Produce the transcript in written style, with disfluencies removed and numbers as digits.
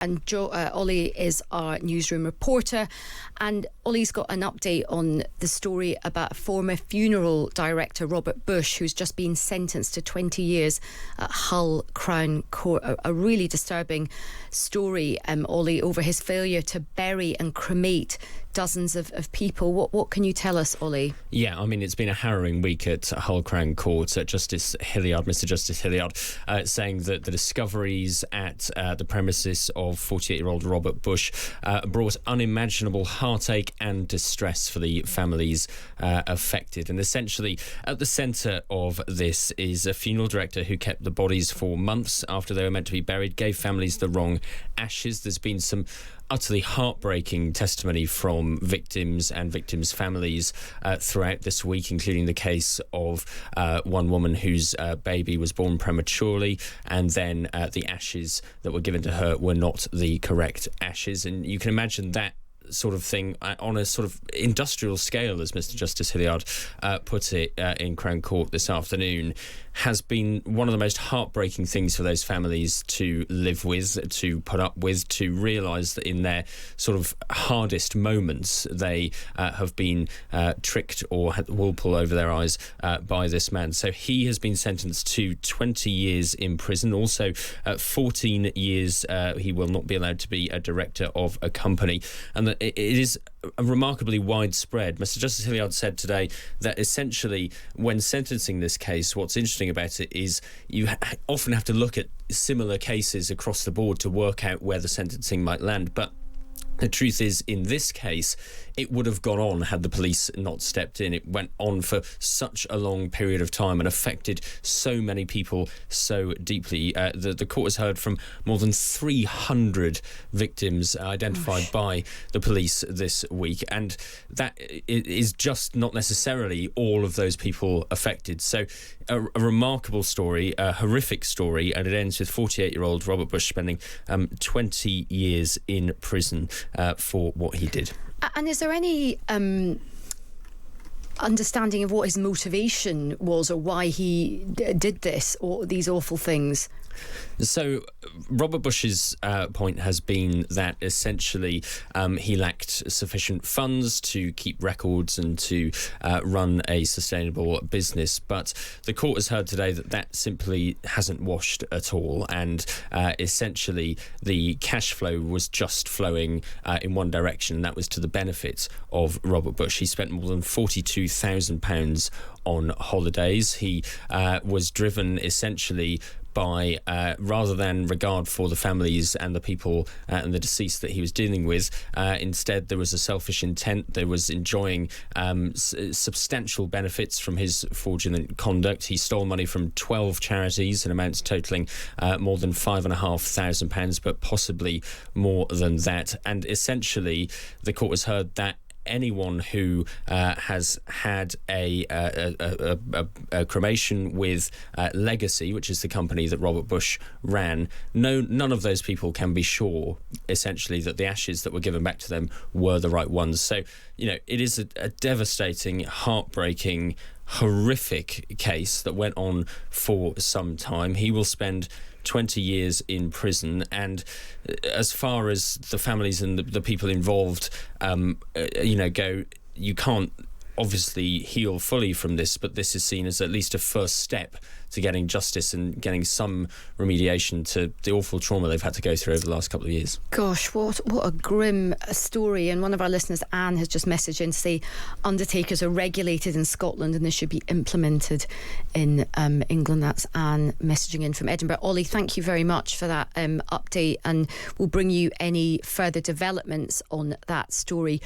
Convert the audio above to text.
And Ollie is our newsroom reporter, and Ollie's got an update on the story about former funeral director Robert Bush, who's just been sentenced to 20 years at Hull Crown Court. A really disturbing story, Ollie, over his failure to bury and cremate dozens of people. What can you tell us, Ollie? Yeah, I mean, it's been a harrowing week at Hull Crown Court. Justice Hilliard, Mr. Justice Hilliard, saying that the discoveries at the premises of 48-year-old Robert Bush brought unimaginable heartache and distress for the families affected. And essentially, at the centre of this is a funeral director who kept the bodies for months after they were meant to be buried, gave families the wrong ashes. There's been some utterly heartbreaking testimony from victims and victims' families throughout this week, including the case of one woman whose baby was born prematurely, and then the ashes that were given to her were not the correct ashes. And you can imagine that sort of thing on a sort of industrial scale, as Mr. Justice Hilliard put it in Crown Court this afternoon, has been one of the most heartbreaking things for those families to live with, to put up with, to realise that in their sort of hardest moments they have been tricked or had the wool pulled over their eyes by this man. So he has been sentenced to 20 years in prison. Also 14 years he will not be allowed to be a director of a company. And that it is remarkably widespread. Mr. Justice Hilliard said today that essentially when sentencing this case, what's interesting about it is you often have to look at similar cases across the board to work out where the sentencing might land. But the truth is, in this case, it would have gone on had the police not stepped in. It went on for such a long period of time and affected so many people so deeply. The court has heard from more than 300 victims identified by the police this week, and that is just not necessarily all of those people affected. So a remarkable story, a horrific story, and it ends with 48-year-old Robert Bush spending 20 years in prison for what he did. And is there any understanding of what his motivation was, or why he did this, or these awful things? So Robert Bush's point has been that essentially he lacked sufficient funds to keep records and to run a sustainable business. But the court has heard today that that simply hasn't washed at all. And essentially the cash flow was just flowing in one direction, and that was to the benefit of Robert Bush. He spent more than £42,000 on holidays. He was driven essentially by rather than regard for the families and the people and the deceased that he was dealing with, instead there was a selfish intent. There was enjoying substantial benefits from his fraudulent conduct. He stole money from 12 charities in amounts totalling more than £5,500, but possibly more than that. And essentially the court has heard that anyone who has had a cremation with Legacy, which is the company that Robert Bush ran, none of those people can be sure, essentially, that the ashes that were given back to them were the right ones. So, it is a devastating, heartbreaking, horrific case that went on for some time. He will spend 20 years in prison, and as far as the families and the people involved go, you can't obviously heal fully from this, but this is seen as at least a first step to getting justice and getting some remediation to the awful trauma they've had to go through over the last couple of years. Gosh, what a grim story. And one of our listeners, Anne, has just messaged in to say undertakers are regulated in Scotland and this should be implemented in England. That's Anne messaging in from Edinburgh. Ollie, thank you very much for that update, and we'll bring you any further developments on that story